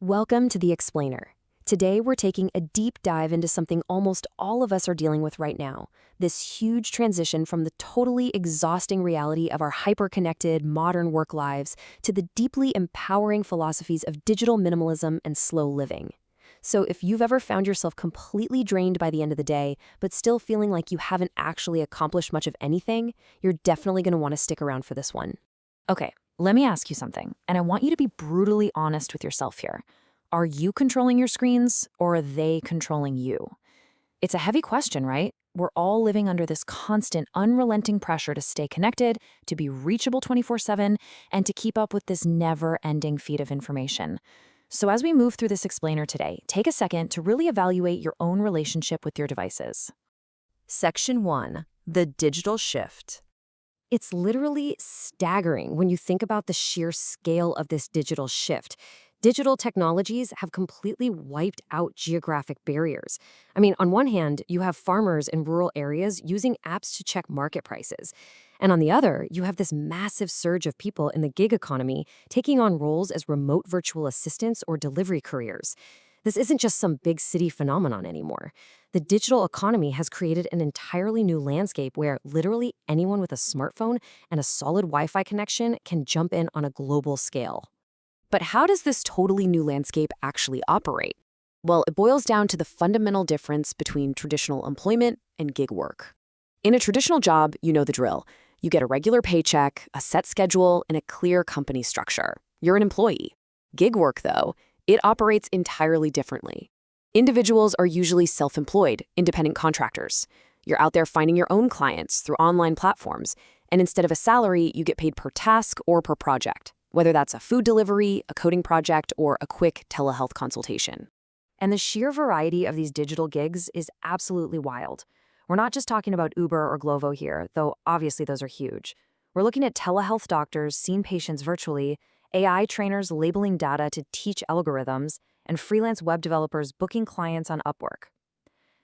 Welcome to The Explainer. Today we're taking a deep dive into something almost all of us are dealing with right now, this huge transition from the totally exhausting reality of our hyper-connected, modern work lives to the deeply empowering philosophies of digital minimalism and slow living. So if you've ever found yourself completely drained by the end of the day, but still feeling like you haven't actually accomplished much of anything, you're definitely going to want to stick around for this one. Okay, let me ask you something, and I want you to be brutally honest with yourself here. Are you controlling your screens, or are they controlling you? It's a heavy question, right? We're all living under this constant, unrelenting pressure to stay connected, to be reachable 24/7, and to keep up with this never-ending feed of information. So as we move through this explainer today, take a second to really evaluate your own relationship with your devices. Section 1. The Digital Shift. It's literally staggering when you think about the sheer scale of this digital shift. Digital technologies have completely wiped out geographic barriers. I mean, on one hand, you have farmers in rural areas using apps to check market prices. And on the other, you have this massive surge of people in the gig economy taking on roles as remote virtual assistants or delivery couriers. This isn't just some big city phenomenon anymore. The digital economy has created an entirely new landscape where literally anyone with a smartphone and a solid Wi-Fi connection can jump in on a global scale. But how does this totally new landscape actually operate? Well, it boils down to the fundamental difference between traditional employment and gig work. In a traditional job, you know the drill. You get a regular paycheck, a set schedule, and a clear company structure. You're an employee. Gig work, though, it operates entirely differently. Individuals are usually self-employed, independent contractors. You're out there finding your own clients through online platforms, and instead of a salary, you get paid per task or per project, whether that's a food delivery, a coding project, or a quick telehealth consultation. And the sheer variety of these digital gigs is absolutely wild. We're not just talking about Uber or Glovo here, though obviously those are huge. We're looking at telehealth doctors seeing patients virtually, AI trainers labeling data to teach algorithms, and freelance web developers booking clients on Upwork.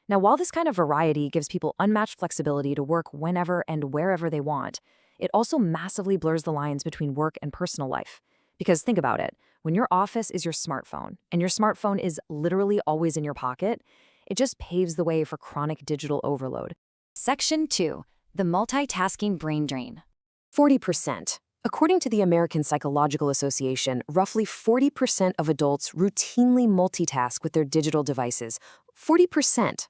Now, while this kind of variety gives people unmatched flexibility to work whenever and wherever they want, it also massively blurs the lines between work and personal life. Because think about it, when your office is your smartphone, and your smartphone is literally always in your pocket, it just paves the way for chronic digital overload. Section 2. The multitasking brain drain. 40%. According to the American Psychological Association, roughly 40% of adults routinely multitask with their digital devices. 40%.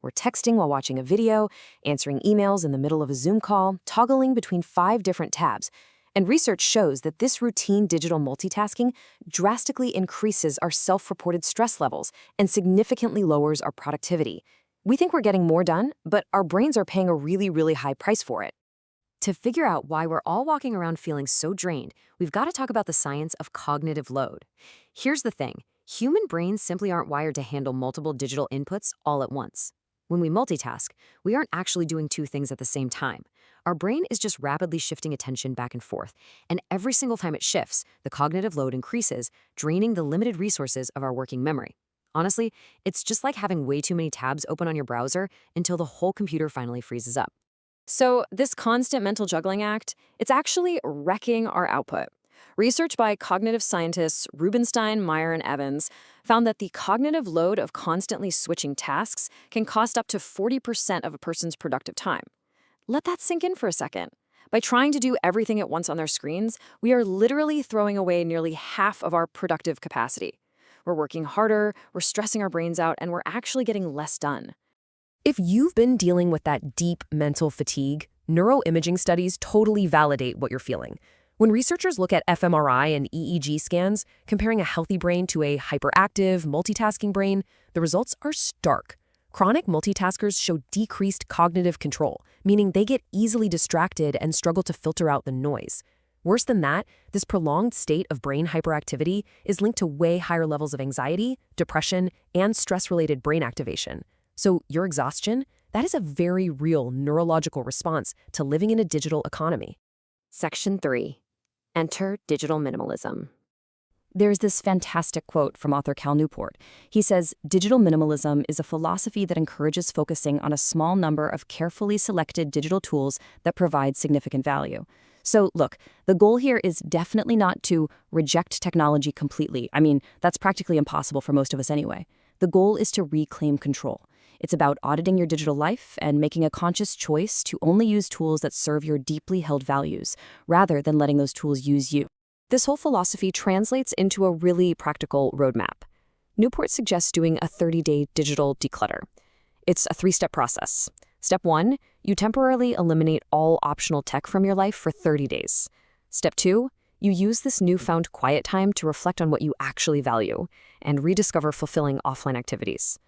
We're texting while watching a video, answering emails in the middle of a Zoom call, toggling between 5 different tabs. And research shows that this routine digital multitasking drastically increases our self-reported stress levels and significantly lowers our productivity. We think we're getting more done, but our brains are paying a really, really high price for it. To figure out why we're all walking around feeling so drained, we've got to talk about the science of cognitive load. Here's the thing. Human brains simply aren't wired to handle multiple digital inputs all at once. When we multitask, we aren't actually doing 2 things at the same time. Our brain is just rapidly shifting attention back and forth, and every single time it shifts, the cognitive load increases, draining the limited resources of our working memory. Honestly, it's just like having way too many tabs open on your browser until the whole computer finally freezes up. So this constant mental juggling act, it's actually wrecking our output. Research by cognitive scientists Rubinstein, Meyer, and Evans found that the cognitive load of constantly switching tasks can cost up to 40% of a person's productive time. Let that sink in for a second. By trying to do everything at once on their screens, we are literally throwing away nearly half of our productive capacity. We're working harder, we're stressing our brains out, and we're actually getting less done. If you've been dealing with that deep mental fatigue, neuroimaging studies totally validate what you're feeling. When researchers look at fMRI and EEG scans, comparing a healthy brain to a hyperactive, multitasking brain, the results are stark. Chronic multitaskers show decreased cognitive control, meaning they get easily distracted and struggle to filter out the noise. Worse than that, this prolonged state of brain hyperactivity is linked to way higher levels of anxiety, depression, and stress-related brain activation. So your exhaustion, that is a very real neurological response to living in a digital economy. Section 3. Enter digital minimalism. There's this fantastic quote from author Cal Newport. He says, "Digital minimalism is a philosophy that encourages focusing on a small number of carefully selected digital tools that provide significant value." So look, the goal here is definitely not to reject technology completely. I mean, that's practically impossible for most of us anyway. The goal is to reclaim control. It's about auditing your digital life and making a conscious choice to only use tools that serve your deeply held values, rather than letting those tools use you. This whole philosophy translates into a really practical roadmap. Newport suggests doing a 30-day digital declutter. It's a 3-step process. Step 1, you temporarily eliminate all optional tech from your life for 30 days. Step 2, you use this newfound quiet time to reflect on what you actually value and rediscover fulfilling offline activities.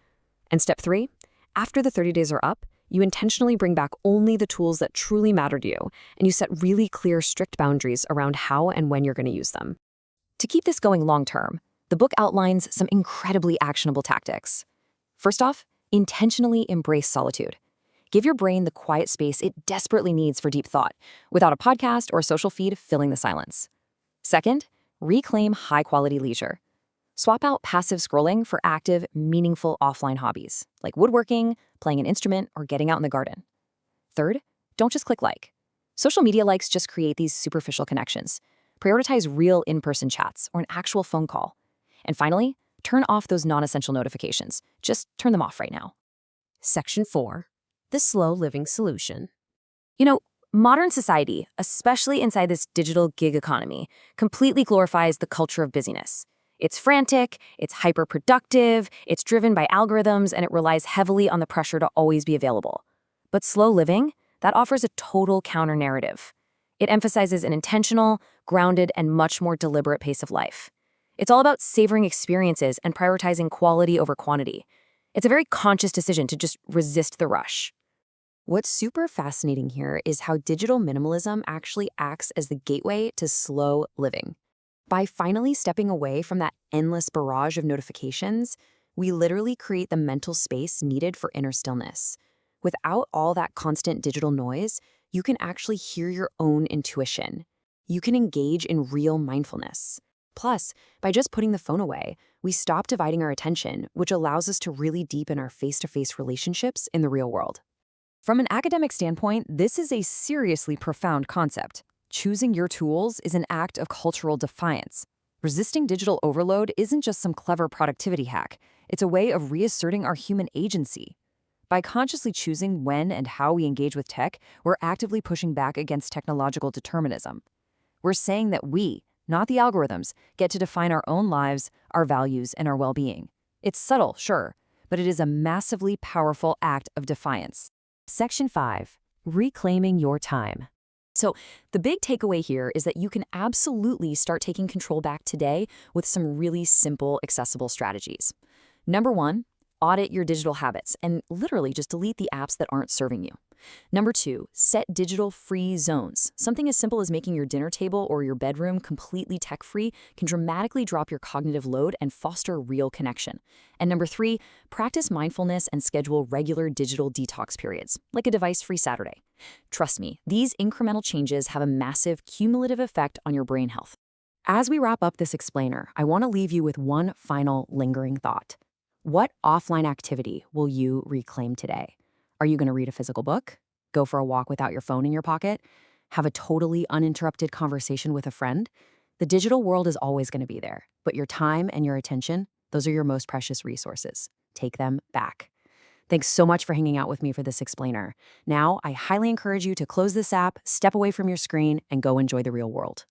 And step 3, after the 30 days are up, you intentionally bring back only the tools that truly matter to you, and you set really clear, strict boundaries around how and when you're going to use them. To keep this going long term, the book outlines some incredibly actionable tactics. First off, intentionally embrace solitude. Give your brain the quiet space it desperately needs for deep thought, without a podcast or social feed filling the silence. Second, reclaim high-quality leisure. Swap out passive scrolling for active, meaningful offline hobbies, like woodworking, playing an instrument, or getting out in the garden. Third, don't just click like. Social media likes just create these superficial connections. Prioritize real in-person chats or an actual phone call. And finally, turn off those non-essential notifications. Just turn them off right now. Section 4, the slow living solution. You know, modern society, especially inside this digital gig economy, completely glorifies the culture of busyness. It's frantic, it's hyper-productive, it's driven by algorithms, and it relies heavily on the pressure to always be available. But slow living, that offers a total counter-narrative. It emphasizes an intentional, grounded, and much more deliberate pace of life. It's all about savoring experiences and prioritizing quality over quantity. It's a very conscious decision to just resist the rush. What's super fascinating here is how digital minimalism actually acts as the gateway to slow living. By finally stepping away from that endless barrage of notifications, we literally create the mental space needed for inner stillness. Without all that constant digital noise, you can actually hear your own intuition. You can engage in real mindfulness. Plus, by just putting the phone away, we stop dividing our attention, which allows us to really deepen our face-to-face relationships in the real world. From an academic standpoint, this is a seriously profound concept. Choosing your tools is an act of cultural defiance. Resisting digital overload isn't just some clever productivity hack. It's a way of reasserting our human agency. By consciously choosing when and how we engage with tech, we're actively pushing back against technological determinism. We're saying that we, not the algorithms, get to define our own lives, our values, and our well-being. It's subtle, sure, but it is a massively powerful act of defiance. Section 5, reclaiming your time. So the big takeaway here is that you can absolutely start taking control back today with some really simple, accessible strategies. Number 1, audit your digital habits and literally just delete the apps that aren't serving you. Number 2, set digital-free zones. Something as simple as making your dinner table or your bedroom completely tech-free can dramatically drop your cognitive load and foster real connection. And number 3, practice mindfulness and schedule regular digital detox periods, like a device-free Saturday. Trust me, these incremental changes have a massive cumulative effect on your brain health. As we wrap up this explainer, I want to leave you with one final lingering thought. What offline activity will you reclaim today? Are you going to read a physical book? Go for a walk without your phone in your pocket? Have a totally uninterrupted conversation with a friend? The digital world is always going to be there, but your time and your attention, those are your most precious resources. Take them back. Thanks so much for hanging out with me for this explainer. Now, I highly encourage you to close this app, step away from your screen, and go enjoy the real world.